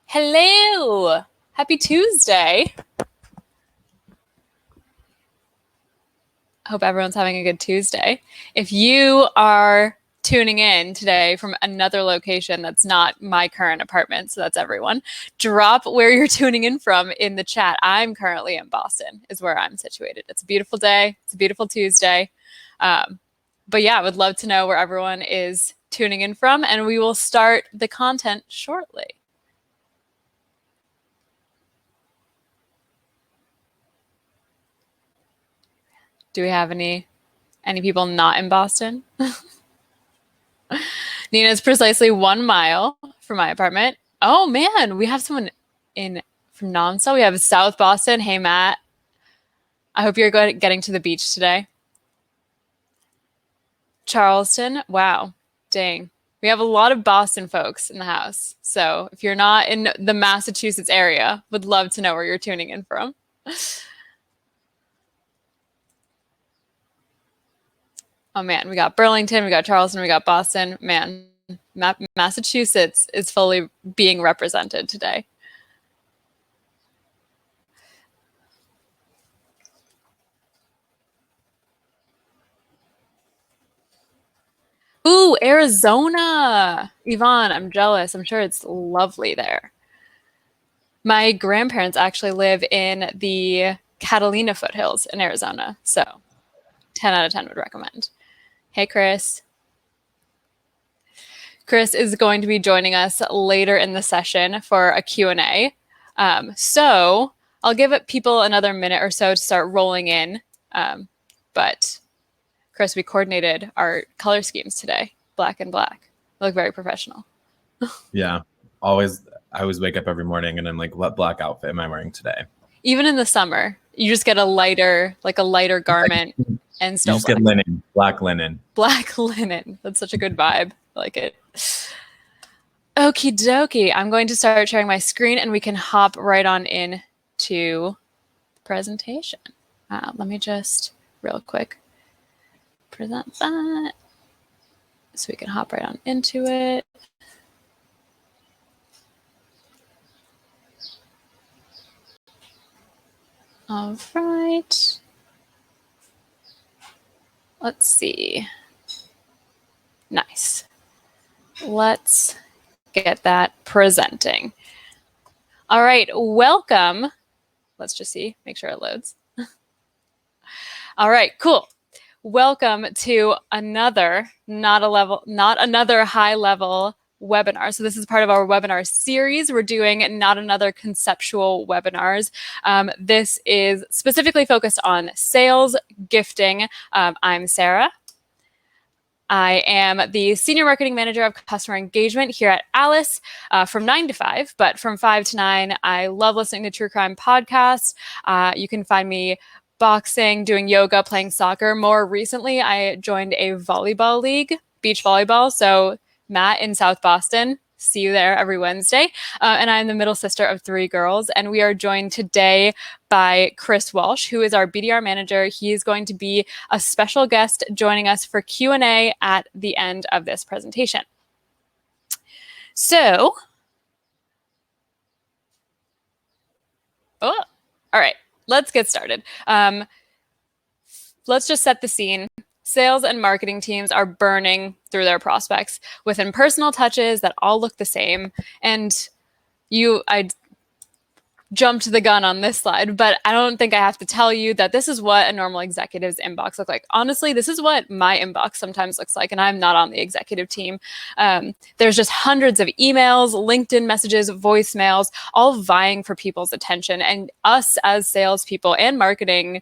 Hello. Happy Tuesday. I hope everyone's having a good Tuesday. If you are tuning in today from another location that's not my current apartment, so that's everyone, drop where you're tuning in from in the chat. I'm currently in Boston, is where I'm situated. It's a beautiful day. It's a beautiful Tuesday. But yeah, I would love to know where everyone is tuning in from, and we will start the content shortly. Do we have any people not in Boston? Nina's precisely 1 mile from my apartment. Oh man, we have someone from Nonsa. We have South Boston. Hey Matt, I hope you're getting to the beach today. Charleston. Wow, dang. We have a lot of Boston folks in the house. So if you're not in the Massachusetts area, would love to know where you're tuning in from. Oh man, we got Burlington, we got Charleston, we got Boston. Man, Massachusetts is fully being represented today. Ooh, Arizona. Yvonne, I'm jealous. I'm sure it's lovely there. My grandparents actually live in the Catalina foothills in Arizona. So 10 out of 10 would recommend. Hey, Chris. Chris is going to be joining us later in the session for a Q&A. So I'll give people another minute or so to start rolling in. But Chris, we coordinated our color schemes today, black and black. They look very professional. Yeah, I always wake up every morning and I'm like, what black outfit am I wearing today? Even in the summer, you just get a lighter garment and still you just get linen, black linen. Black linen. That's such a good vibe. I like it. Okie dokie. I'm going to start sharing my screen and we can hop right on in to the presentation. Let me just real quick present that so we can hop right on into it. All right. Let's see. Nice. Let's get that presenting. All right, welcome. Let's just see, make sure it loads. All right, cool. Welcome to another not another high level webinar. So this is part of our webinar series. We're doing Not Another Conceptual Webinars. This is specifically focused on sales, gifting. I'm Sarah. I am the Senior Marketing Manager of Customer Engagement here at Alice from 9 to 5, but from 5 to 9, I love listening to true crime podcasts. You can find me boxing, doing yoga, playing soccer. More recently, I joined a volleyball league, beach volleyball. So Matt in South Boston, see you there every Wednesday. And I'm the middle sister of 3 girls. And we are joined today by Chris Walsh, who is our BDR Manager. He is going to be a special guest joining us for Q&A at the end of this presentation. So, all right. Let's get started. Let's just set the scene. Sales and marketing teams are burning through their prospects with impersonal touches that all look the same. And I jumped the gun on this slide, but I don't think I have to tell you that this is what a normal executive's inbox looks like. Honestly, this is what my inbox sometimes looks like, and I'm not on the executive team. There's just hundreds of emails, LinkedIn messages, voicemails, all vying for people's attention. And us as salespeople and marketing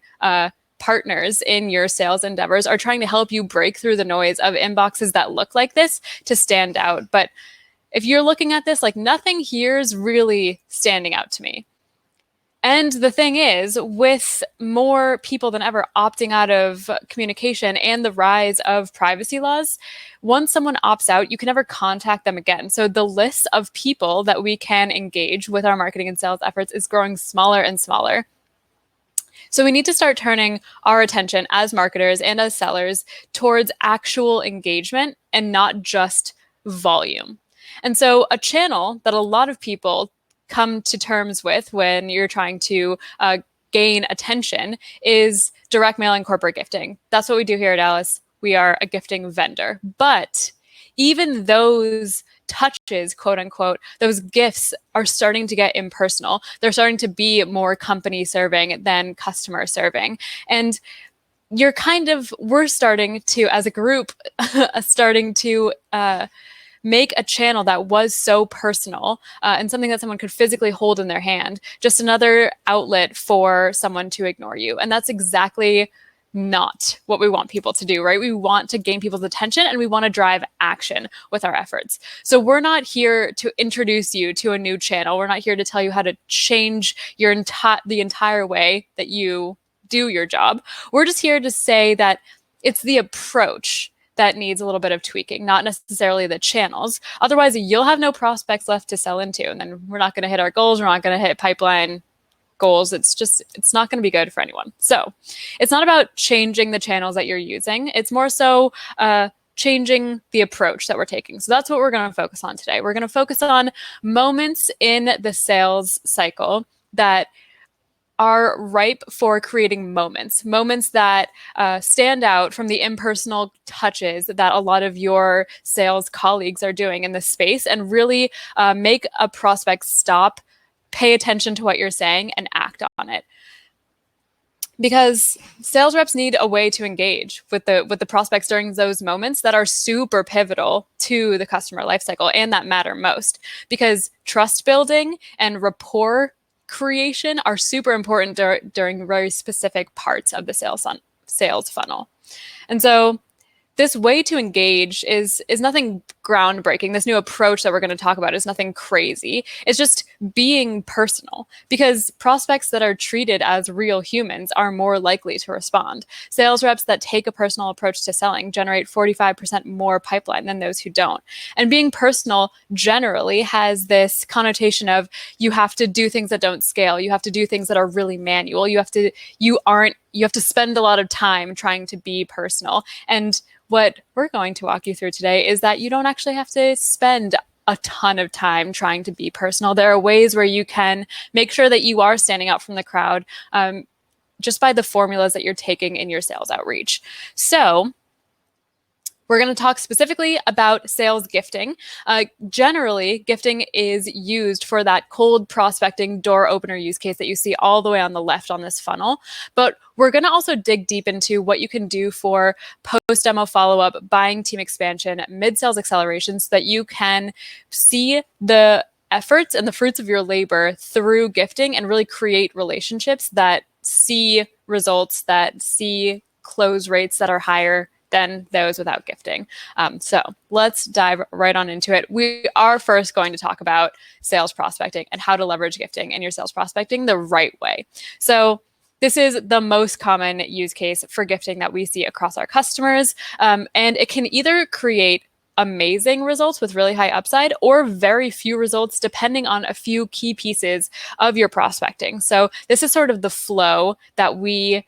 partners in your sales endeavors are trying to help you break through the noise of inboxes that look like this to stand out. But if you're looking at this, like, nothing here is really standing out to me. And the thing is, with more people than ever opting out of communication and the rise of privacy laws, once someone opts out, you can never contact them again. So the list of people that we can engage with our marketing and sales efforts is growing smaller and smaller. So we need to start turning our attention as marketers and as sellers towards actual engagement and not just volume. And so a channel that a lot of people come to terms with when you're trying to gain attention is direct mail and corporate gifting. That's what we do here at Alice. We are a gifting vendor. But even those touches, quote unquote, those gifts are starting to get impersonal. They're starting to be more company serving than customer serving. And we're starting to, as a group, starting to make a channel that was so personal and something that someone could physically hold in their hand, just another outlet for someone to ignore you. And that's exactly not what we want people to do, right? We want to gain people's attention and we want to drive action with our efforts. So we're not here to introduce you to a new channel. We're not here to tell you how to change the entire way that you do your job. We're just here to say that it's the approach that needs a little bit of tweaking, not necessarily the channels. Otherwise, you'll have no prospects left to sell into. And then we're not going to hit our goals. We're not going to hit pipeline goals. It's not going to be good for anyone. So it's not about changing the channels that you're using. It's more so changing the approach that we're taking. So that's what we're going to focus on today. We're going to focus on moments in the sales cycle that are ripe for creating moments that stand out from the impersonal touches that a lot of your sales colleagues are doing in this space, and really make a prospect stop, pay attention to what you're saying, and act on it. Because sales reps need a way to engage with the prospects during those moments that are super pivotal to the customer lifecycle and that matter most. Because trust building and rapport creation are super important during very specific parts of the sales funnel. And so this way to engage is nothing groundbreaking. This new approach that we're going to talk about is nothing crazy. It's just being personal, because prospects that are treated as real humans are more likely to respond. Sales reps that take a personal approach to selling generate 45% more pipeline than those who don't. And being personal generally has this connotation of you have to do things that don't scale. You have to do things that are really manual. You have to spend a lot of time trying to be personal. And what we're going to walk you through today is that you don't actually have to spend a ton of time trying to be personal. There are ways where you can make sure that you are standing out from the crowd just by the formulas that you're taking in your sales outreach. So we're going to talk specifically about sales gifting. Generally, gifting is used for that cold prospecting door opener use case that you see all the way on the left on this funnel. But we're going to also dig deep into what you can do for post-demo follow-up, buying team expansion, mid-sales acceleration, so that you can see the efforts and the fruits of your labor through gifting and really create relationships that see results, that see close rates that are higher than those without gifting. So let's dive right on into it. We are first going to talk about sales prospecting and how to leverage gifting in your sales prospecting the right way. So this is the most common use case for gifting that we see across our customers. And it can either create amazing results with really high upside or very few results, depending on a few key pieces of your prospecting. So this is sort of the flow that we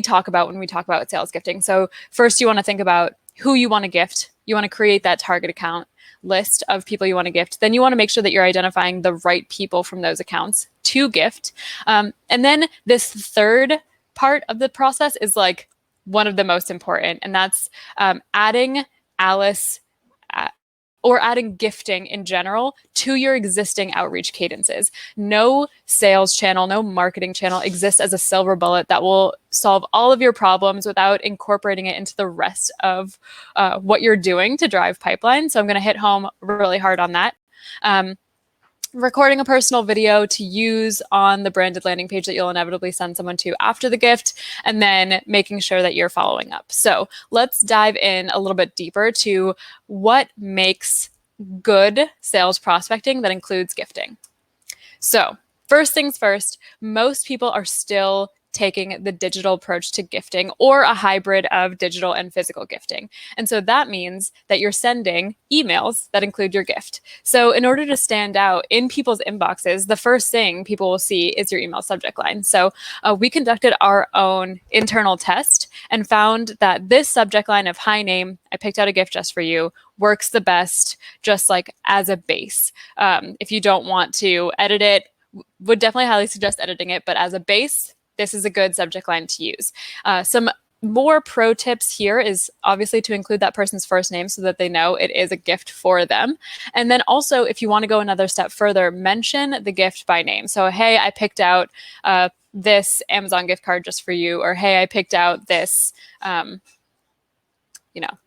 talk about when we talk about sales gifting. So first, you want to think about who you want to gift. You want to create that target account list of people you want to gift. Then you want to make sure that you're identifying the right people from those accounts to gift. And then this third part of the process is like one of the most important, and that's adding Alice or adding gifting in general to your existing outreach cadences. No sales channel, no marketing channel exists as a silver bullet that will solve all of your problems without incorporating it into the rest of what you're doing to drive pipeline. So I'm going to hit home really hard on that. Recording a personal video to use on the branded landing page that you'll inevitably send someone to after the gift, and then making sure that you're following up. So let's dive in a little bit deeper to what makes good sales prospecting that includes gifting. So first things first, most people are still taking the digital approach to gifting or a hybrid of digital and physical gifting. And so that means that you're sending emails that include your gift. So in order to stand out in people's inboxes, the first thing people will see is your email subject line. So we conducted our own internal test and found that this subject line of "Hi name, I picked out a gift just for you" works the best just like as a base. If you don't want to edit it, would definitely highly suggest editing it, but as a base, this is a good subject line to use. Some more pro tips here is obviously to include that person's first name so that they know it is a gift for them. And then also, if you want to go another step further, mention the gift by name. So, hey, I picked out this Amazon gift card just for you, or hey, I picked out this,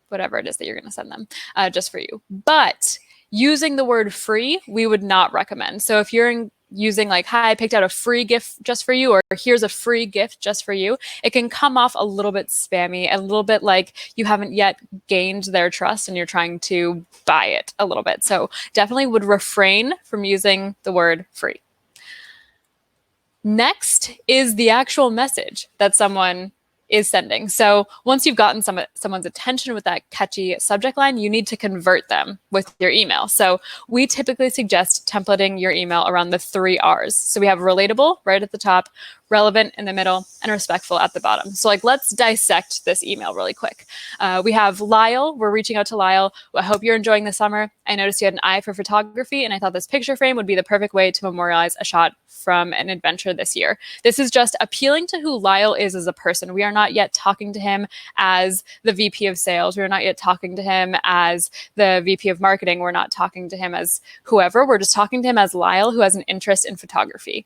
whatever it is that you're going to send them just for you. But using the word free, we would not recommend. So if you're using like, "Hi, I picked out a free gift just for you," or "Here's a free gift just for you," it can come off a little bit spammy, a little bit like you haven't yet gained their trust and you're trying to buy it a little bit. So definitely would refrain from using the word free. Next is the actual message that someone is sending. So once you've gotten someone's attention with that catchy subject line, you need to convert them with your email. So we typically suggest templating your email around the 3 R's. So we have relatable right at the top, relevant in the middle, and respectful at the bottom. So like, let's dissect this email really quick. We have Lyle. We're reaching out to Lyle. "I hope you're enjoying the summer. I noticed you had an eye for photography, and I thought this picture frame would be the perfect way to memorialize a shot from an adventure this year." This is just appealing to who Lyle is as a person. We are not yet talking to him as the VP of sales. We're not yet talking to him as the VP of marketing. We're not talking to him as whoever. We're just talking to him as Lyle, who has an interest in photography.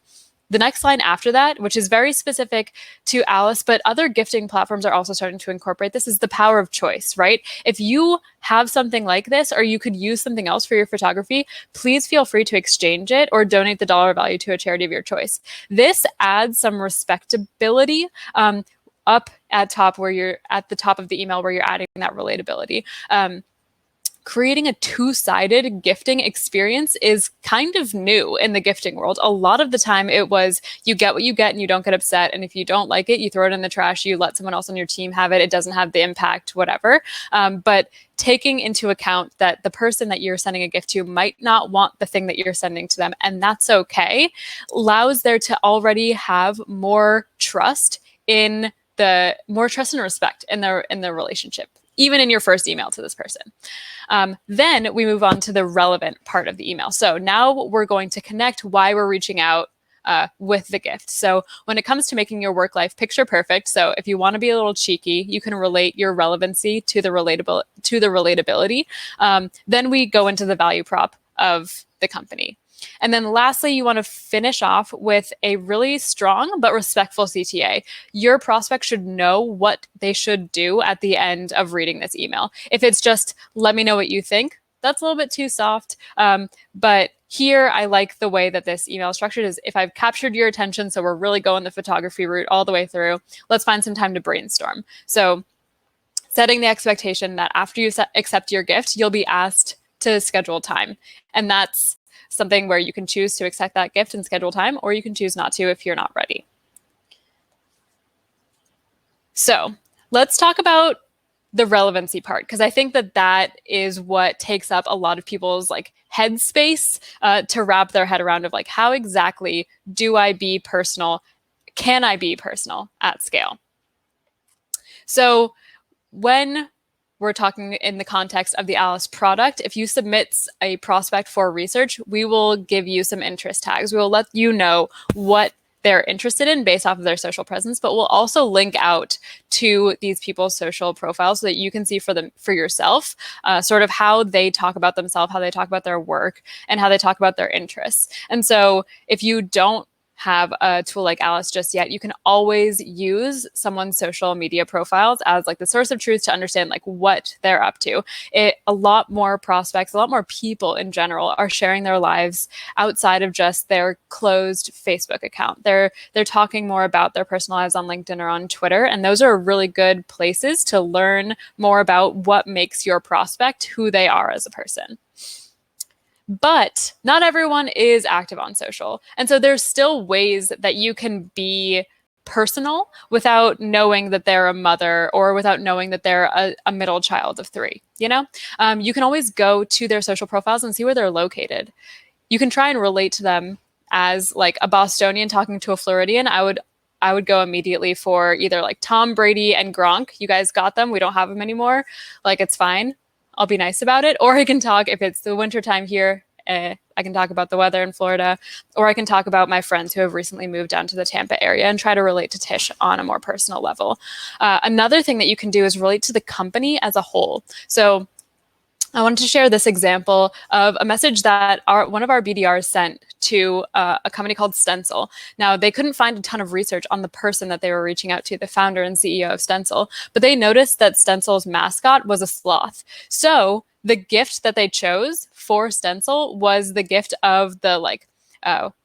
The next line after that, which is very specific to Alice, but other gifting platforms are also starting to incorporate this, is the power of choice, right? If you have something like this, or you could use something else for your photography, please feel free to exchange it or donate the dollar value to a charity of your choice. This adds some respectability up at top, where you're at the top of the email, where you're adding that relatability. Creating a two-sided gifting experience is kind of new in the gifting world. A lot of the time it was you get what you get and you don't get upset. And if you don't like it, you throw it in the trash, you let someone else on your team have it. It doesn't have the impact, whatever. But taking into account that the person that you're sending a gift to might not want the thing that you're sending to them, and that's okay, allows there to already have more trust and respect in the relationship, even in your first email to this person. Then we move on to the relevant part of the email. So now we're going to connect why we're reaching out with the gift. So when it comes to making your work life picture perfect, so if you want to be a little cheeky, you can relate your relevancy to the relatability. Then we go into the value prop of the company. And then lastly, you want to finish off with a really strong but respectful CTA. Your prospect should know what they should do at the end of reading this email. If it's just, "Let me know what you think," that's a little bit too soft. But here, I like the way that this email is structured is, if I've captured your attention, so we're really going the photography route all the way through, let's find some time to brainstorm. So setting the expectation that after you accept your gift, you'll be asked to schedule time. And that's something where you can choose to accept that gift and schedule time, or you can choose not to if you're not ready. So let's talk about the relevancy part, because I think that is what takes up a lot of people's like headspace to wrap their head around of like, how exactly do I be personal? Can I be personal at scale? So when we're talking in the context of the Alice product, if you submit a prospect for research, we will give you some interest tags. We will let you know what they're interested in based off of their social presence, but we'll also link out to these people's social profiles so that you can see for yourself sort of how they talk about themselves, how they talk about their work, and how they talk about their interests. And so if you don't have a tool like Alice just yet, you can always use someone's social media profiles as like the source of truth to understand like what they're up to. A lot more prospects, a lot more people in general are sharing their lives outside of just their closed Facebook account. They're talking more about their personal lives on LinkedIn or on Twitter, and those are really good places to learn more about what makes your prospect who they are as a person. But not everyone is active on social. And so there's still ways that you can be personal without knowing that they're a mother or without knowing that they're a middle child of 3, you know? You can always go to their social profiles and see where they're located. You can try and relate to them as like a Bostonian talking to a Floridian. I would go immediately for either like Tom Brady and Gronk. You guys got them. We don't have them anymore. Like, it's fine. I'll be nice about it. Or I can talk, if it's the wintertime here, I can talk about the weather in Florida, or I can talk about my friends who have recently moved down to the Tampa area and try to relate to Tish on a more personal level. Another thing that you can do is relate to the company as a whole. So I wanted to share this example of a message that one of our BDRs sent to a company called Stencil. Now, they couldn't find a ton of research on the person that they were reaching out to, the founder and CEO of Stencil, but they noticed that Stencil's mascot was a sloth. So the gift that they chose for Stencil was the gift of the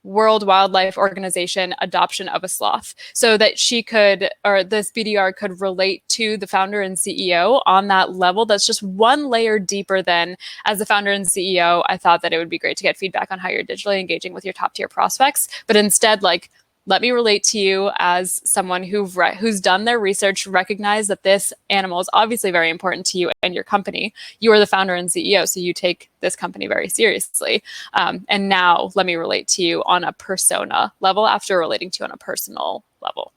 World Wildlife Organization adoption of a sloth, so that she could, or this BDR could relate to the founder and CEO on that level that's just one layer deeper than, as the founder and CEO, I thought that it would be great to get feedback on how you're digitally engaging with your top tier prospects, but instead, like, let me relate to you as someone who's done their research, recognize that this animal is obviously very important to you and your company. You are the founder and CEO, so you take this company very seriously. And now let me relate to you on a persona level after relating to you on a personal level.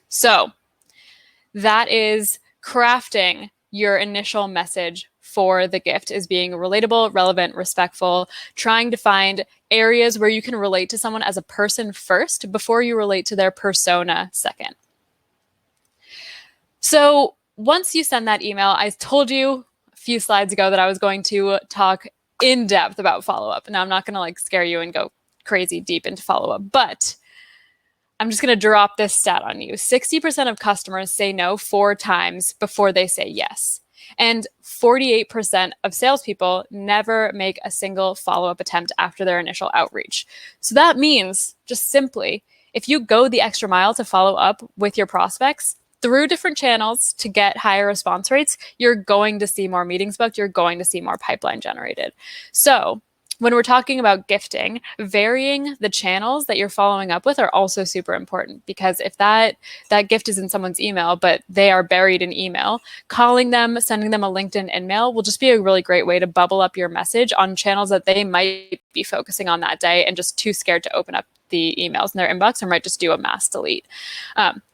So that is crafting your initial message for the gift, is being relatable, relevant, respectful, trying to find areas where you can relate to someone as a person first before you relate to their persona second. So once you send that email, I told you a few slides ago that I was going to talk in depth about follow-up. Now, I'm not going to like scare you and go crazy deep into follow-up, but I'm just going to drop this stat on you. 60% of customers say no 4 times before they say yes. And 48% of salespeople never make a single follow-up attempt after their initial outreach. So that means, just simply, if you go the extra mile to follow up with your prospects through different channels to get higher response rates, you're going to see more meetings booked, you're going to see more pipeline generated. So when we're talking about gifting, varying the channels that you're following up with are also super important, because if that gift is in someone's email, but they are buried in email, calling them, sending them a LinkedIn email will just be a really great way to bubble up your message on channels that they might be focusing on that day and just too scared to open up the emails in their inbox or might just do a mass delete.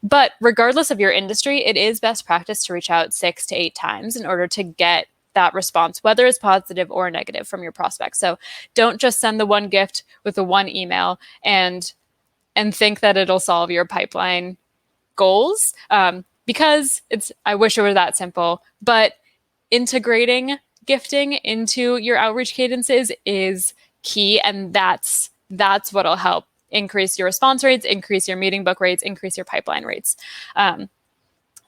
But regardless of your industry, it is best practice to reach out 6 to 8 times in order to get that response, whether it's positive or negative, from your prospects. So don't just send the one gift with the one email and think that it'll solve your pipeline goals, because I wish it were that simple, but integrating gifting into your outreach cadences is key, and that's what'll help increase your response rates, increase your meeting book rates, increase your pipeline rates.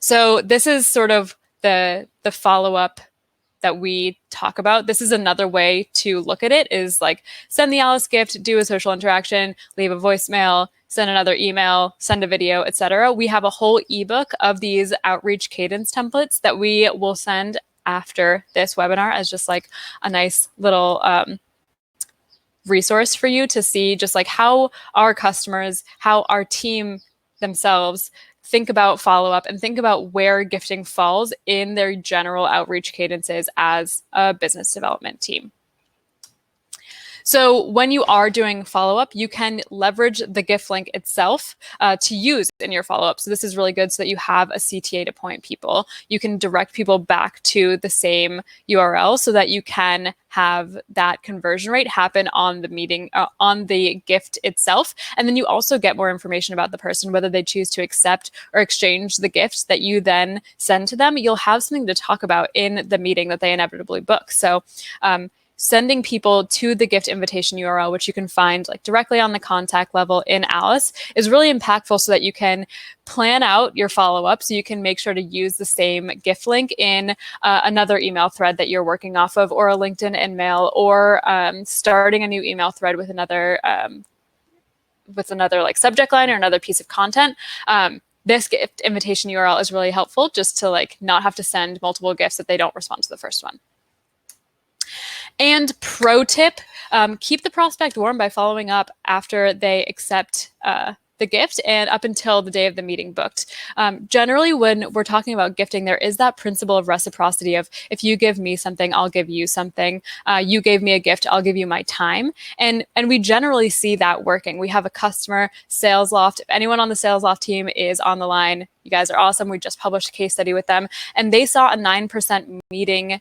So this is sort of the follow-up that we talk about. This is another way to look at it, is like send the Alice gift, do a social interaction, leave a voicemail, send another email, send a video, etc. We have a whole ebook of these outreach cadence templates that we will send after this webinar as just like a nice little resource for you to see just like how our customers, how our team themselves think about follow-up and think about where gifting falls in their general outreach cadences as a business development team. So when you are doing follow-up, you can leverage the gift link itself to use in your follow-up. So this is really good so that you have a CTA to point people. You can direct people back to the same URL so that you can have that conversion rate happen on the meeting, on the gift itself. And then you also get more information about the person, whether they choose to accept or exchange the gift that you then send to them. You'll have something to talk about in the meeting that they inevitably book. So sending people to the gift invitation URL, which you can find like directly on the contact level in Alice, is really impactful so that you can plan out your follow-up, so you can make sure to use the same gift link in another email thread that you're working off of, or a LinkedIn email, or starting a new email thread with another like subject line or another piece of content. This gift invitation URL is really helpful just to like not have to send multiple gifts if they don't respond to the first one. And pro tip, keep the prospect warm by following up after they accept the gift and up until the day of the meeting booked. Generally, when we're talking about gifting, there is that principle of reciprocity of if you give me something, I'll give you something. You gave me a gift, I'll give you my time. And we generally see that working. We have a customer, Sales Loft. If anyone on the Sales Loft team is on the line, you guys are awesome. We just published a case study with them, and they saw a 9% meeting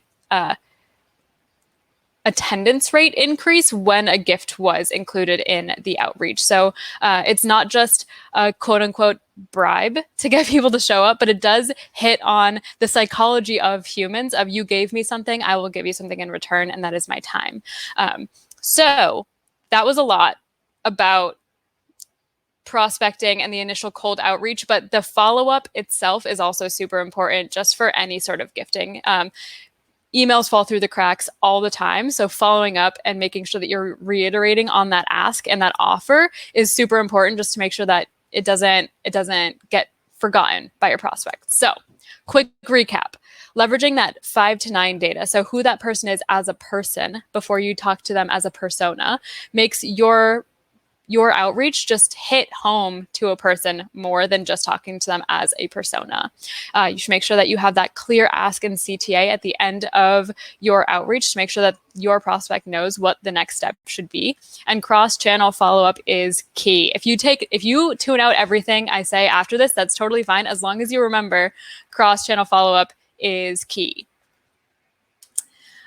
attendance rate increase when a gift was included in the outreach. So it's not just a quote unquote bribe to get people to show up, but it does hit on the psychology of humans of you gave me something, I will give you something in return, and that is my time. So that was a lot about prospecting and the initial cold outreach, but the follow-up itself is also super important just for any sort of gifting. Emails fall through the cracks all the time. So following up and making sure that you're reiterating on that ask and that offer is super important just to make sure that it doesn't get forgotten by your prospect. So quick recap, leveraging that 5 to 9 data. So who that person is as a person before you talk to them as a persona makes your outreach just hit home to a person more than just talking to them as a persona. You should make sure that you have that clear ask in CTA at the end of your outreach to make sure that your prospect knows what the next step should be. And cross-channel follow-up is key. If you tune out everything I say after this, that's totally fine, as long as you remember cross-channel follow-up is key.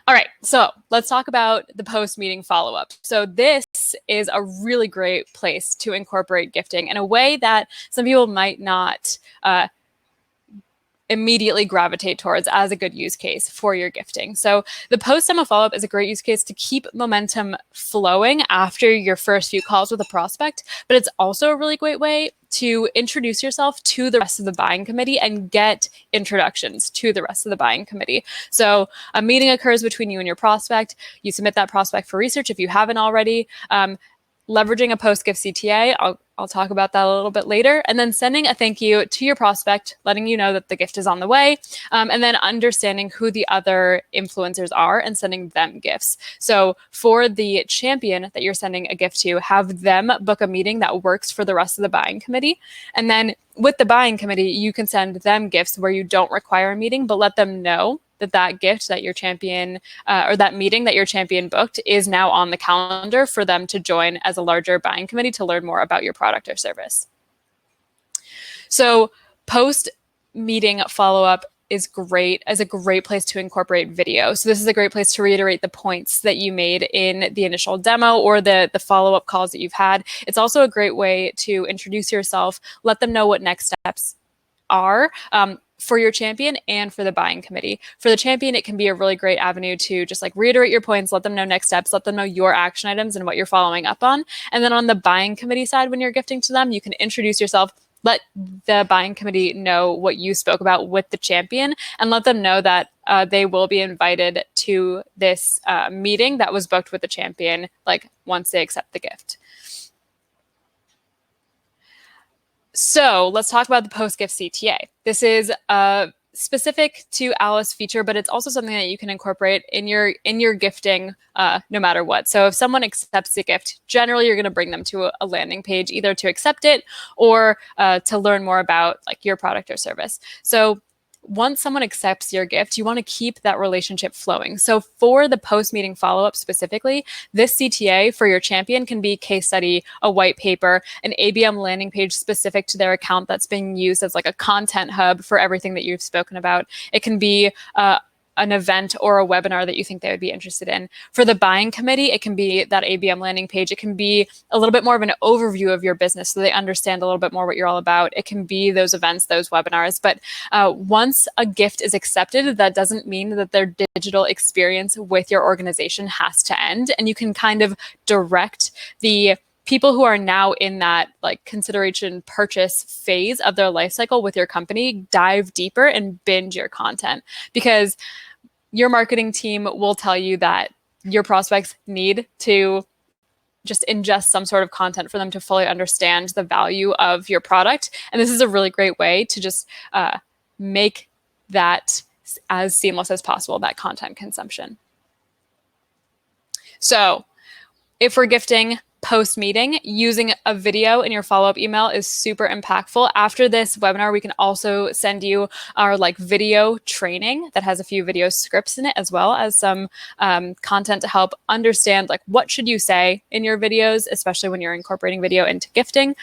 All right, so let's talk about the post-meeting follow-up. So this is a really great place to incorporate gifting in a way that some people might not immediately gravitate towards as a good use case for your gifting. So the post-demo follow-up is a great use case to keep momentum flowing after your first few calls with a prospect, but it's also a really great way to introduce yourself to the rest of the buying committee and get introductions to the rest of the buying committee. So a meeting occurs between you and your prospect. You submit that prospect for research if you haven't already. Leveraging a post-gift CTA, I'll talk about that a little bit later, and then sending a thank you to your prospect, letting you know that the gift is on the way, and then understanding who the other influencers are and sending them gifts. So for the champion that you're sending a gift to, have them book a meeting that works for the rest of the buying committee. And then with the buying committee, you can send them gifts where you don't require a meeting, but let them know that gift that your champion or that meeting that your champion booked is now on the calendar for them to join as a larger buying committee to learn more about your product or service. So post-meeting follow-up is a great place to incorporate video. So this is a great place to reiterate the points that you made in the initial demo or the follow-up calls that you've had. It's also a great way to introduce yourself, let them know what next steps are for your champion and for the buying committee. For the champion, it can be a really great avenue to just like reiterate your points, let them know next steps, let them know your action items and what you're following up on. And then on the buying committee side, when you're gifting to them, you can introduce yourself, let the buying committee know what you spoke about with the champion, and let them know that they will be invited to this meeting that was booked with the champion, like once they accept the gift. So let's talk about the post-gift CTA. This is a specific to Alice feature, but it's also something that you can incorporate in your gifting no matter what. So if someone accepts the gift, generally you're going to bring them to a landing page, either to accept it or to learn more about like your product or service. So once someone accepts your gift, you want to keep that relationship flowing. So for the post-meeting follow-up specifically, this CTA for your champion can be case study, a white paper, an ABM landing page specific to their account that's being used as like a content hub for everything that you've spoken about. It can be an event or a webinar that you think they would be interested in. For the buying committee, it can be that ABM landing page. It can be a little bit more of an overview of your business so they understand a little bit more what you're all about. It can be those events, those webinars. But once a gift is accepted, that doesn't mean that their digital experience with your organization has to end. And you can kind of direct the people who are now in that like consideration purchase phase of their life cycle with your company, dive deeper and binge your content, because your marketing team will tell you that your prospects need to just ingest some sort of content for them to fully understand the value of your product. And this is a really great way to just make that as seamless as possible, that content consumption. So if we're gifting post-meeting, using a video in your follow-up email is super impactful. After this webinar, we can also send you our video training that has a few video scripts in it, as well as some content to help understand what should you say in your videos, especially when you're incorporating video into gifting.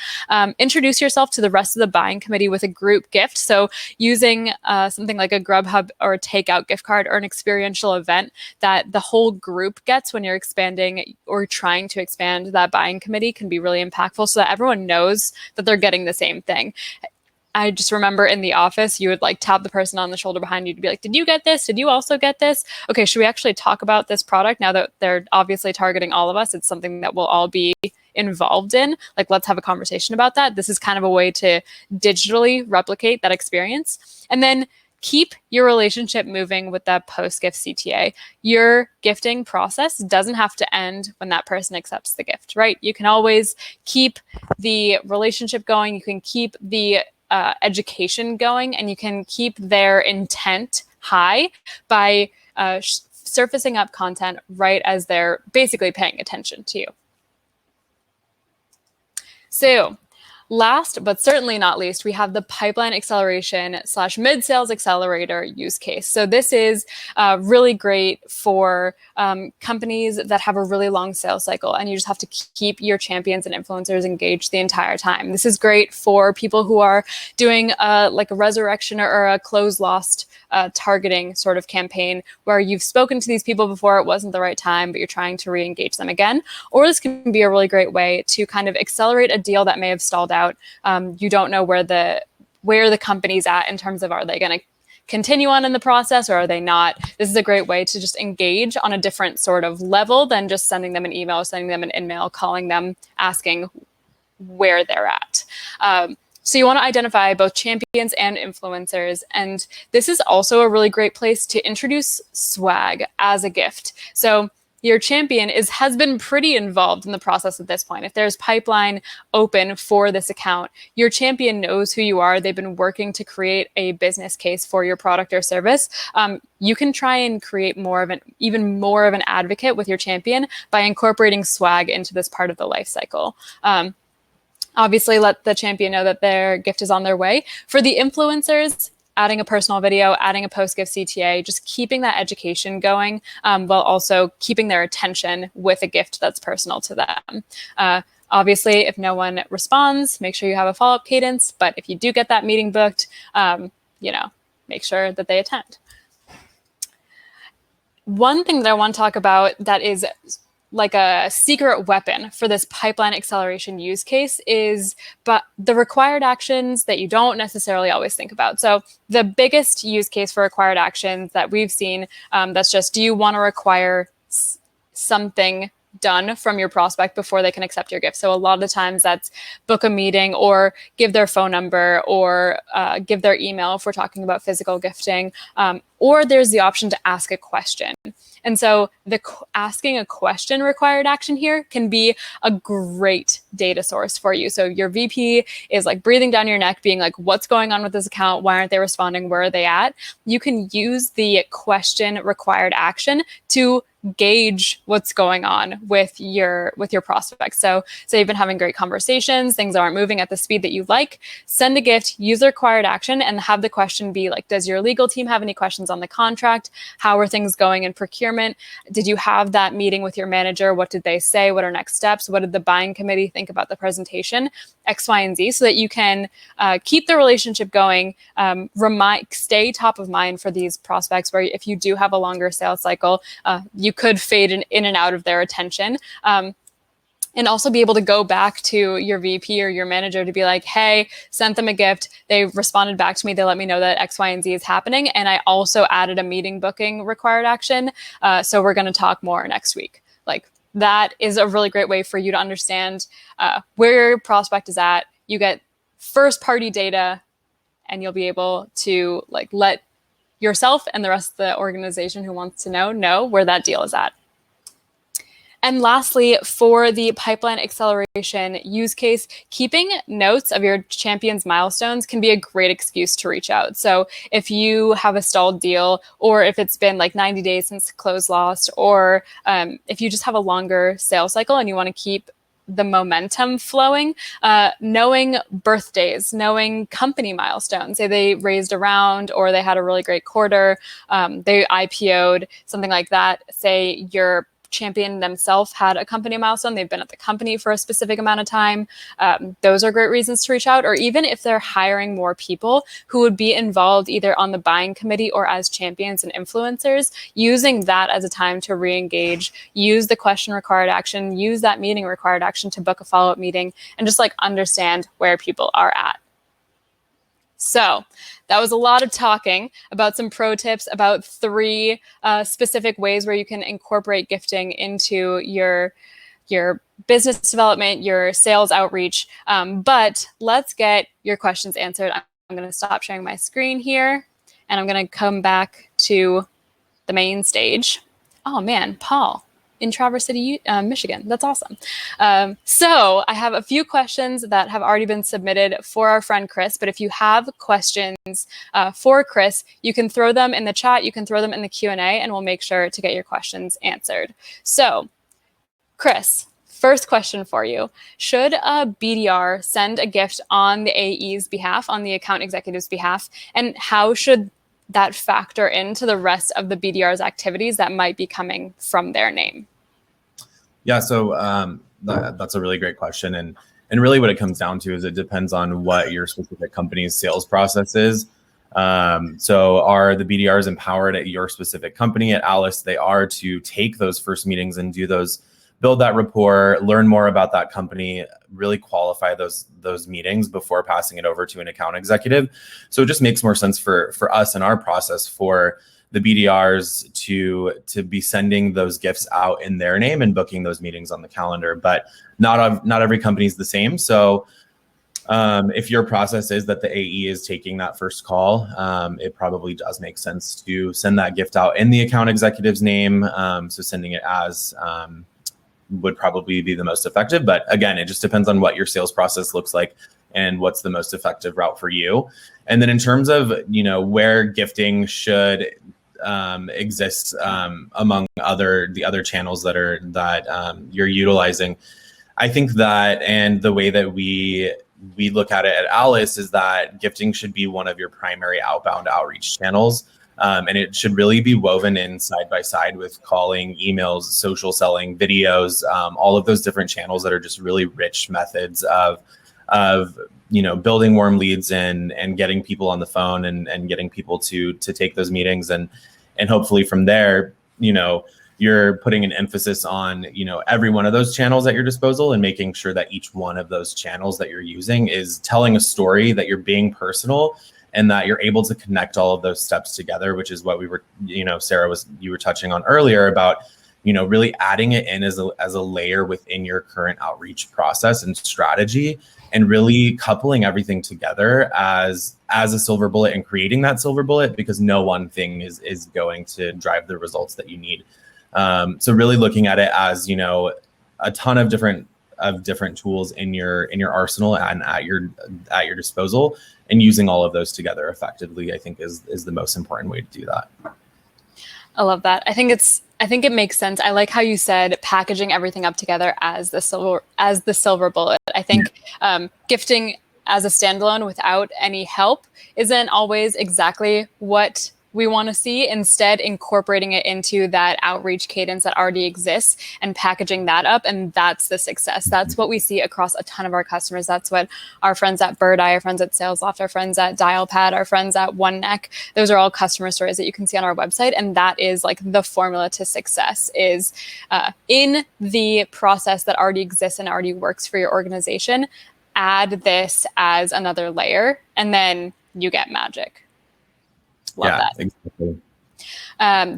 Introduce yourself to the rest of the buying committee with a group gift. So using something like a Grubhub or a takeout gift card or an experiential event that the whole group gets when you're expanding or trying to expand that buying committee can be really impactful, so that everyone knows that they're getting the same thing. I just remember in the office, you would tap the person on the shoulder behind you to be like, did you get this? Did you also get this? Okay, should we actually talk about this product now that they're obviously targeting all of us? It's something that we'll all be involved in. Let's have a conversation about that. This is kind of a way to digitally replicate that experience. And then keep your relationship moving with that post-gift CTA. Your gifting process doesn't have to end when that person accepts the gift, right? You can always keep the relationship going. You can keep the education going, and you can keep their intent high by surfacing up content right as they're basically paying attention to you. So last, but certainly not least, we have the pipeline acceleration / mid-sales accelerator use case. So this is really great for companies that have a really long sales cycle, and you just have to keep your champions and influencers engaged the entire time. This is great for people who are doing a resurrection or a close lost targeting sort of campaign where you've spoken to these people before, it wasn't the right time, but you're trying to re-engage them again. Or this can be a really great way to kind of accelerate a deal that may have stalled out. You don't know where the company's at in terms of, are they going to continue on in the process or are they not? This is a great way to just engage on a different sort of level than just sending them an email, sending them an email, calling them, asking where they're at. So you want to identify both champions and influencers. And this is also a really great place to introduce swag as a gift. So your champion has been pretty involved in the process at this point. If there's pipeline open for this account, your champion knows who you are. They've been working to create a business case for your product or service. You can try and create even more of an advocate with your champion by incorporating swag into this part of the life cycle. Obviously, let the champion know that their gift is on their way. For the influencers, adding a personal video, adding a post-gift CTA, just keeping that education going while also keeping their attention with a gift that's personal to them. Obviously, if no one responds, make sure you have a follow-up cadence. But if you do get that meeting booked, make sure that they attend. One thing that I want to talk about that is like a secret weapon for this pipeline acceleration use case is the required actions that you don't necessarily always think about. So the biggest use case for required actions that we've seen, that's just, do you want to require something done from your prospect before they can accept your gift? So a lot of the times that's book a meeting or give their phone number or give their email if we're talking about physical gifting, or there's the option to ask a question. And so the asking a question required action here can be a great data source for you. So your VP is breathing down your neck, being like, what's going on with this account? Why aren't they responding? Where are they at? You can use the question required action to gauge what's going on with your prospects. So say you've been having great conversations, things aren't moving at the speed that you like, send a gift, use the required action, and have the question be does your legal team have any questions on the contract? How are things going in procurement? Did you have that meeting with your manager? What did they say? What are next steps? What did the buying committee think about the presentation? X, Y, and Z, so that you can keep the relationship going, stay top of mind for these prospects where if you do have a longer sales cycle, you could fade in and out of their attention. And also be able to go back to your VP or your manager to be like, hey, sent them a gift. They responded back to me. They let me know that X, Y, and Z is happening. And I also added a meeting booking required action. So we're going to talk more next week. That is a really great way for you to understand where your prospect is at. You get first party data and you'll be able to let yourself and the rest of the organization who wants to know where that deal is at. And lastly, for the pipeline acceleration use case, keeping notes of your champion's milestones can be a great excuse to reach out. So if you have a stalled deal, or if it's been 90 days since close lost, or if you just have a longer sales cycle and you want to keep the momentum flowing, knowing birthdays, knowing company milestones. Say they raised a round or they had a really great quarter, they IPO'd, something like that. Say your champion themselves had a company milestone, they've been at the company for a specific amount of time. Those are great reasons to reach out. Or even if they're hiring more people who would be involved either on the buying committee or as champions and influencers, using that as a time to re-engage, use the question required action, use that meeting required action to book a follow-up meeting, and just like understand where people are at. So that was a lot of talking about some pro tips about 3 specific ways where you can incorporate gifting into your business development, your sales outreach. But let's get your questions answered. I'm going to stop sharing my screen here, and I'm going to come back to the main stage. Oh man, Paul in Traverse City, Michigan. That's awesome. So I have a few questions that have already been submitted for our friend Chris, but if you have questions for Chris, you can throw them in the chat, you can throw them in the Q&A, and we'll make sure to get your questions answered. So Chris, first question for you. Should a BDR send a gift on the AE's behalf, on the account executive's behalf, and how should that factor into the rest of the BDR's activities that might be coming from their name? Yeah, so that's a really great question. And really what it comes down to is it depends on what your specific company's sales process is. So are the BDRs empowered at your specific company? At Alice, they are to take those first meetings and do those, build that rapport, learn more about that company, really qualify those meetings before passing it over to an account executive. So it just makes more sense for us in our process for the BDRs to be sending those gifts out in their name and booking those meetings on the calendar. But not every company is the same. So if your process is that the AE is taking that first call, it probably does make sense to send that gift out in the account executive's name. So sending it as would probably be the most effective. But again, it just depends on what your sales process looks like and what's the most effective route for you. And then in terms of, where gifting should exist among the other channels that you're utilizing, I think that, and the way that we look at it at Alice is that gifting should be one of your primary outbound outreach channels. And it should really be woven in side by side with calling, emails, social selling, videos, all of those different channels that are just really rich methods of building warm leads and getting people on the phone and getting people to take those meetings. And hopefully from there, you're putting an emphasis on, every one of those channels at your disposal and making sure that each one of those channels that you're using is telling a story, that you're being personal, and that you're able to connect all of those steps together, which is what we were, Sarah, you were touching on earlier about, really adding it in as a layer within your current outreach process and strategy, and really coupling everything together as a silver bullet and creating that silver bullet, because no one thing is going to drive the results that you need. So really looking at it as, a ton of different tools in your arsenal and at your disposal, and using all of those together effectively, I think is the most important way to do that. I love that. I think it makes sense. I like how you said packaging everything up together as the silver bullet. I think gifting as a standalone without any help isn't always exactly what we want to see. Instead, incorporating it into that outreach cadence that already exists and packaging that up. And that's the success. That's what we see across a ton of our customers. That's what our friends at Bird Eye, our friends at SalesLoft, our friends at Dialpad, our friends at One Neck, those are all customer stories that you can see on our website. And that is like the formula to success is in the process that already exists and already works for your organization. Add this as another layer, and then you get magic. Love that. Exactly.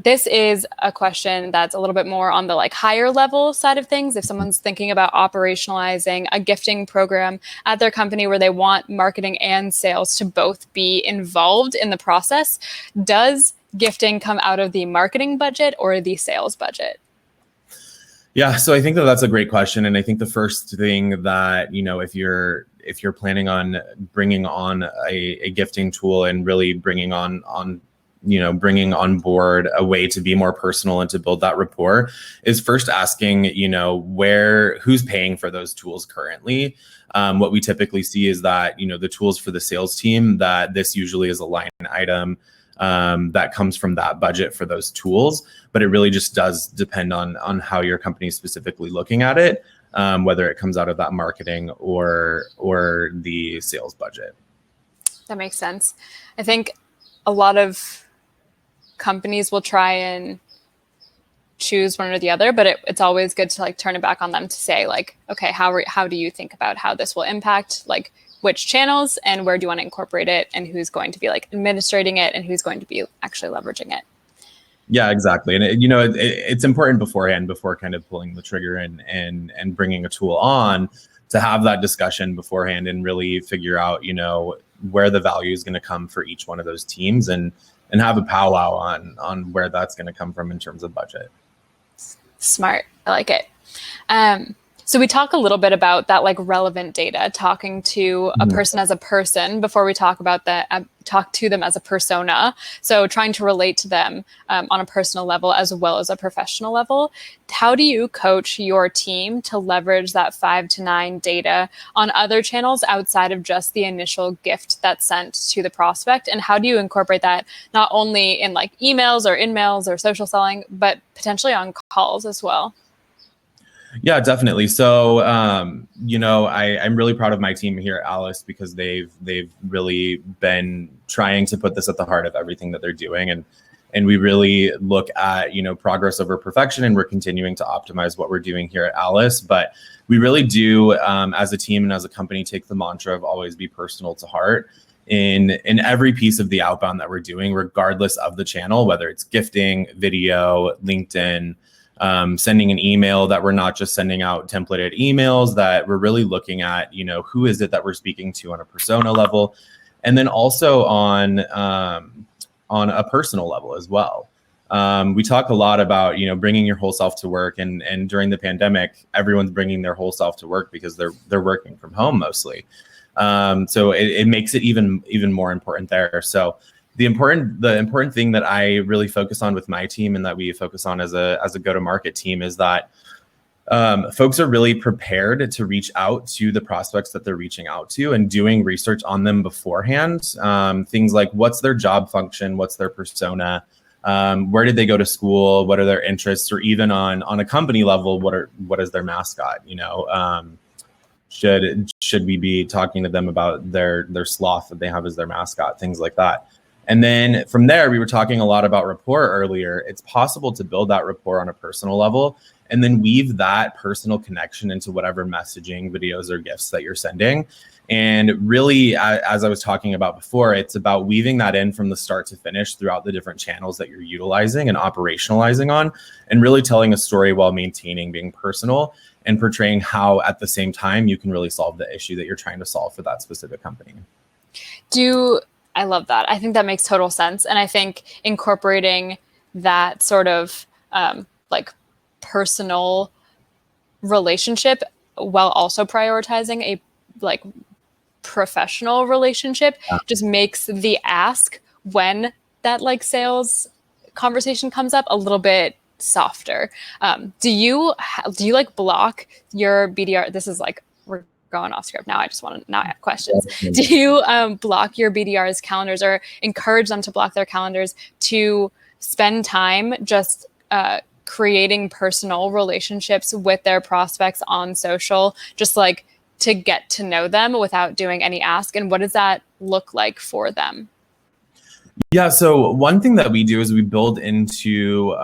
This is a question that's a little bit more on the higher level side of things. If someone's thinking about operationalizing a gifting program at their company where they want marketing and sales to both be involved in the process, does gifting come out of the marketing budget or the sales budget? Yeah, so I think that's a great question. And I think the first thing that, if you're planning on bringing on a gifting tool and really bringing on bringing on board a way to be more personal and to build that rapport is first asking, who's paying for those tools currently. What we typically see is that, the tools for the sales team, that this usually is a line item that comes from that budget for those tools, but it really just does depend on how your company is specifically looking at it, whether it comes out of that marketing or the sales budget. That makes sense. I think a lot of companies will try and choose one or the other, but it's always good to turn it back on them to say okay, how do you think about how this will impact which channels and where do you want to incorporate it and who's going to be administrating it and who's going to be actually leveraging it. Yeah, exactly. And it's important beforehand, before kind of pulling the trigger and bringing a tool on, to have that discussion beforehand and really figure out, where the value is going to come for each one of those teams and have a powwow on where that's going to come from in terms of budget. Smart. I like it. So we talk a little bit about that relevant data, talking to a person as a person before we talk about talk to them as a persona. So trying to relate to them on a personal level as well as a professional level. How do you coach your team to leverage that 5 to 9 data on other channels outside of just the initial gift that's sent to the prospect? And how do you incorporate that not only in emails or in-mails or social selling, but potentially on calls as well? Yeah, definitely. So, I'm really proud of my team here at Alice, because they've really been trying to put this at the heart of everything that they're doing. And we really look at, progress over perfection, and we're continuing to optimize what we're doing here at Alice. But we really do, as a team and as a company, take the mantra of always be personal to heart in every piece of the outbound that we're doing, regardless of the channel, whether it's gifting, video, LinkedIn, sending an email, that we're not just sending out templated emails, that we're really looking at, who is it that we're speaking to on a persona level, and then also on a personal level as well. We talk a lot about, bringing your whole self to work, and during the pandemic, everyone's bringing their whole self to work because they're working from home mostly. So it makes it even more important there. So the important thing that I really focus on with my team, and that we focus on as a go-to-market team, is that folks are really prepared to reach out to the prospects that they're reaching out to, and doing research on them beforehand. Things like, what's their job function, what's their persona, where did they go to school, what are their interests, or even on a company level, what is their mascot? Should we be talking to them about their sloth that they have as their mascot, things like that. And then from there, we were talking a lot about rapport earlier. It's possible to build that rapport on a personal level, and then weave that personal connection into whatever messaging, videos, or gifts that you're sending. And really, as I was talking about before, it's about weaving that in from the start to finish throughout the different channels that you're utilizing and operationalizing on, and really telling a story while maintaining being personal and portraying how at the same time you can really solve the issue that you're trying to solve for that specific company. I love that. I think that makes total sense. And I think incorporating that sort of personal relationship while also prioritizing a professional relationship just makes the ask when that sales conversation comes up a little bit softer. Do you block your BDR? This is we're going off script now. I just want to not have questions. Do you block your BDRs calendars, or encourage them to block their calendars to spend time just creating personal relationships with their prospects on social, just to get to know them without doing any ask? And what does that look like for them? Yeah, so one thing that we do is we build into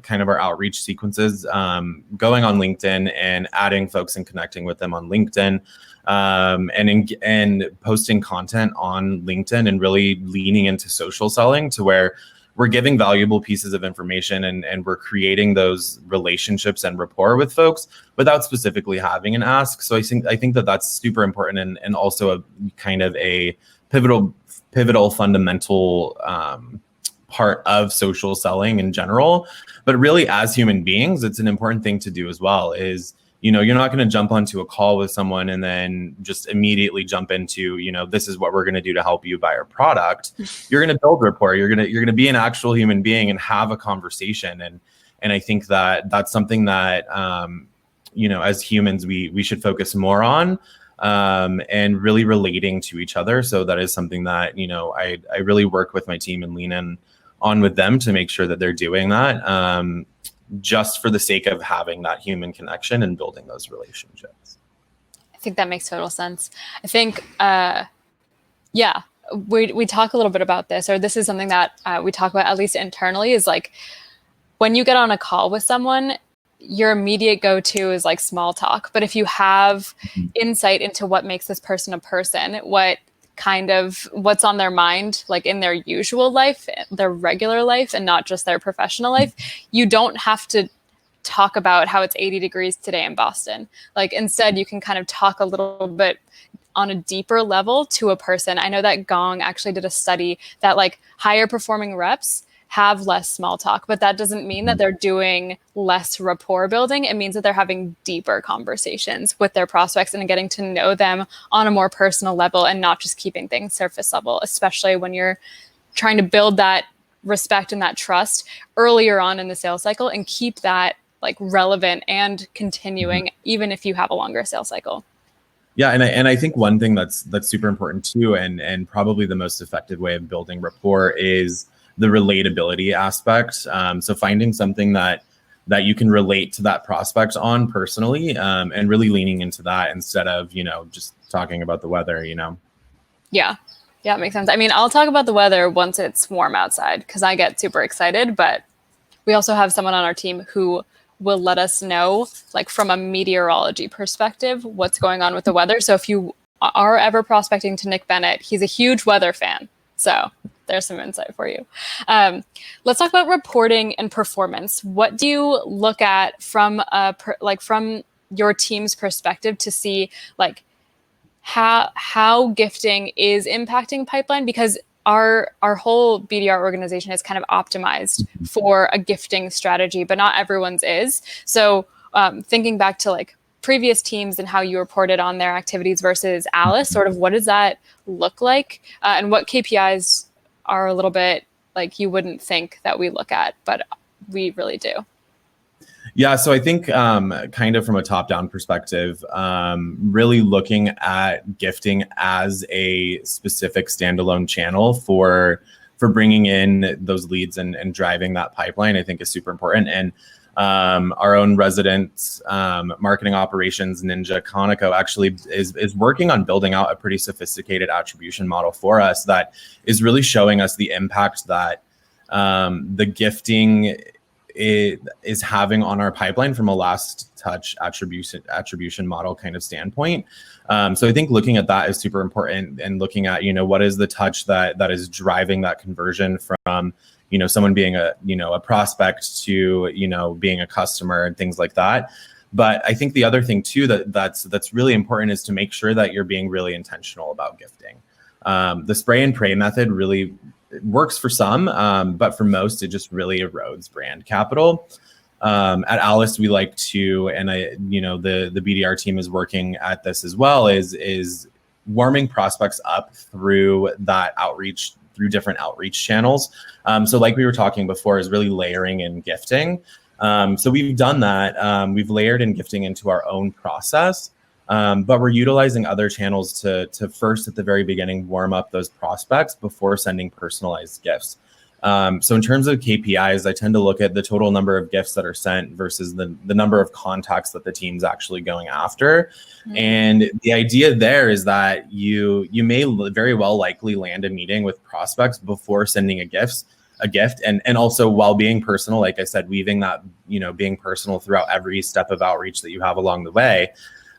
kind of our outreach sequences, going on LinkedIn and adding folks and connecting with them on LinkedIn, and posting content on LinkedIn, and really leaning into social selling to where we're giving valuable pieces of information and we're creating those relationships and rapport with folks without specifically having an ask. So I think that that's super important, and also a kind of a pivotal fundamental part of social selling in general. But really, as human beings, it's an important thing to do as well, is you're not going to jump onto a call with someone and then just immediately jump into, this is what we're going to do to help you buy our product. You're going to build rapport. You're going to be an actual human being and have a conversation. And I think that that's something that, as humans, we should focus more on, and really relating to each other. So that is something that, I really work with my team and lean in on with them to make sure that they're doing that. Just for the sake of having that human connection and building those relationships. I think that makes total sense. I think, we talk a little bit about this, or this is something that we talk about at least internally, is like when you get on a call with someone, your immediate go-to is like small talk. But if you have insight into what makes this person a person, what's on their mind, like in their usual life, their regular life, and not just their professional life, you don't have to talk about how it's 80 degrees today in Boston. Like instead, you can kind of talk a little bit on a deeper level to a person. I know that Gong actually did a study that like higher performing reps have less small talk, but that doesn't mean that they're doing less rapport building. It means that they're having deeper conversations with their prospects and getting to know them on a more personal level and not just keeping things surface level, especially when you're trying to build that respect and that trust earlier on in the sales cycle and keep that like relevant and continuing, even if you have a longer sales cycle. Yeah, and I think one thing that's super important too, and probably the most effective way of building rapport is the relatability aspect. So finding something that you can relate to that prospect on personally, and really leaning into that instead of, just talking about the weather, Yeah, it makes sense. I mean, I'll talk about the weather once it's warm outside because I get super excited, but we also have someone on our team who will let us know, like from a meteorology perspective, what's going on with the weather. So if you are ever prospecting to Nick Bennett, he's a huge weather fan. So there's some insight for you. Let's talk about reporting and performance. What do you look at from from your team's perspective to see like how gifting is impacting pipeline? Because our whole BDR organization is kind of optimized for a gifting strategy, but not everyone's is. So thinking back to like previous teams and how you reported on their activities versus Alice, sort of what does that look like? And what KPIs are a little bit like you wouldn't think that we look at, but we really do? Yeah, so I think kind of from a top-down perspective, really looking at gifting as a specific standalone channel for bringing in those leads and driving that pipeline, I think is super important. And our own resident marketing operations ninja Conoco actually is working on building out a pretty sophisticated attribution model for us that is really showing us the impact that the gifting is having on our pipeline from a last touch attribution model kind of standpoint. So I think looking at that is super important, and looking at, what is the touch that is driving that conversion from, someone being a prospect to, being a customer and things like that. But I think the other thing too that's really important is to make sure that you're being really intentional about gifting. The spray and pray method really works for some, but for most, it just really erodes brand capital. At Alice, we like to, and the BDR team is working at this as well, is warming prospects up through that outreach, through different outreach channels. So like we were talking before, is really layering in gifting. So we've done that. We've layered in gifting into our own process. But we're utilizing other channels to first, at the very beginning, warm up those prospects before sending personalized gifts. So in terms of KPIs, I tend to look at the total number of gifts that are sent versus the number of contacts that the team's actually going after. Mm-hmm. And the idea there is that you may very well likely land a meeting with prospects before sending a gift, and also while being personal, like I said, weaving that, being personal throughout every step of outreach that you have along the way.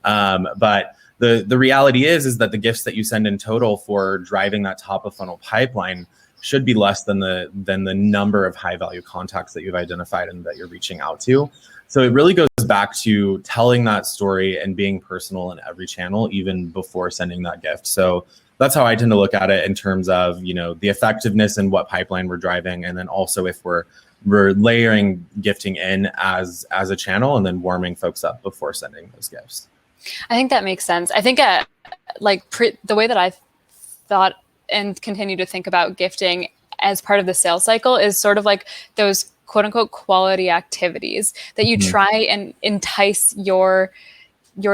But the reality is that the gifts that you send in total for driving that top of funnel pipeline should be less than the number of high value contacts that you've identified and that you're reaching out to. So it really goes back to telling that story and being personal in every channel, even before sending that gift. So that's how I tend to look at it in terms of, the effectiveness and what pipeline we're driving. And then also if we're we're layering gifting in as a channel and then warming folks up before sending those gifts. I think that makes sense. I think the way that I thought and continue to think about gifting as part of the sales cycle is sort of like those quote unquote quality activities that you try and entice your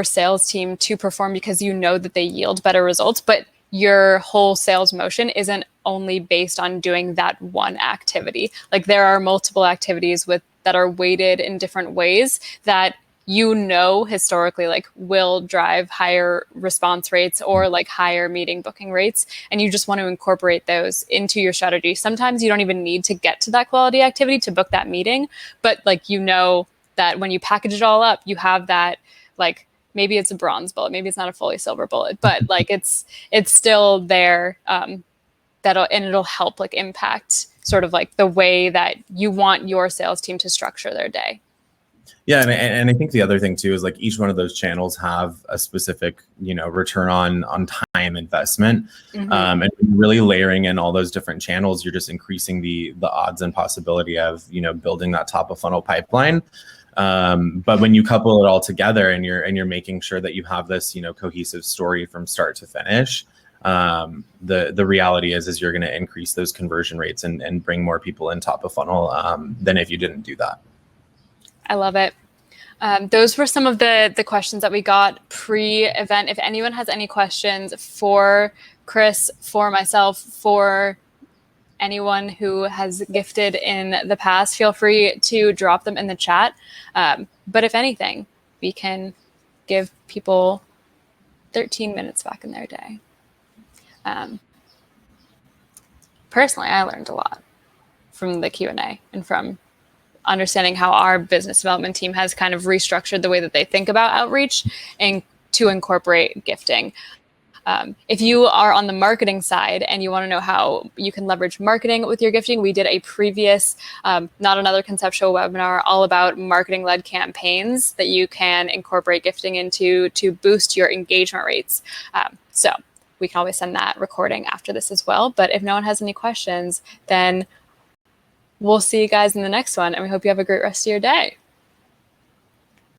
sales team to perform because you know that they yield better results, but your whole sales motion isn't only based on doing that one activity. Like there are multiple activities that are weighted in different ways that historically like will drive higher response rates or like higher meeting booking rates. And you just want to incorporate those into your strategy. Sometimes you don't even need to get to that quality activity to book that meeting, but like, that when you package it all up, you have that, like, maybe it's a bronze bullet, maybe it's not a fully silver bullet, but like it's still there. It'll help like impact sort of like the way that you want your sales team to structure their day. Yeah, and I think the other thing too is like each one of those channels have a specific, return on time investment, and really layering in all those different channels, you're just increasing the odds and possibility of building that top of funnel pipeline. But when you couple it all together and you're making sure that you have this cohesive story from start to finish, the reality is you're going to increase those conversion rates and bring more people in top of funnel than if you didn't do that. I love it. Those were some of the questions that we got pre-event. If anyone has any questions for Chris, for myself, for anyone who has gifted in the past, feel free to drop them in the chat. But if anything, we can give people 13 minutes back in their day. Personally, I learned a lot from the Q&A and from understanding how our business development team has kind of restructured the way that they think about outreach and to incorporate gifting. If you are on the marketing side and you want to know how you can leverage marketing with your gifting, we did a previous Not Another Conceptual Webinar all about marketing-led campaigns that you can incorporate gifting into to boost your engagement rates. So we can always send that recording after this as well. But if no one has any questions, then we'll see you guys in the next one, and we hope you have a great rest of your day.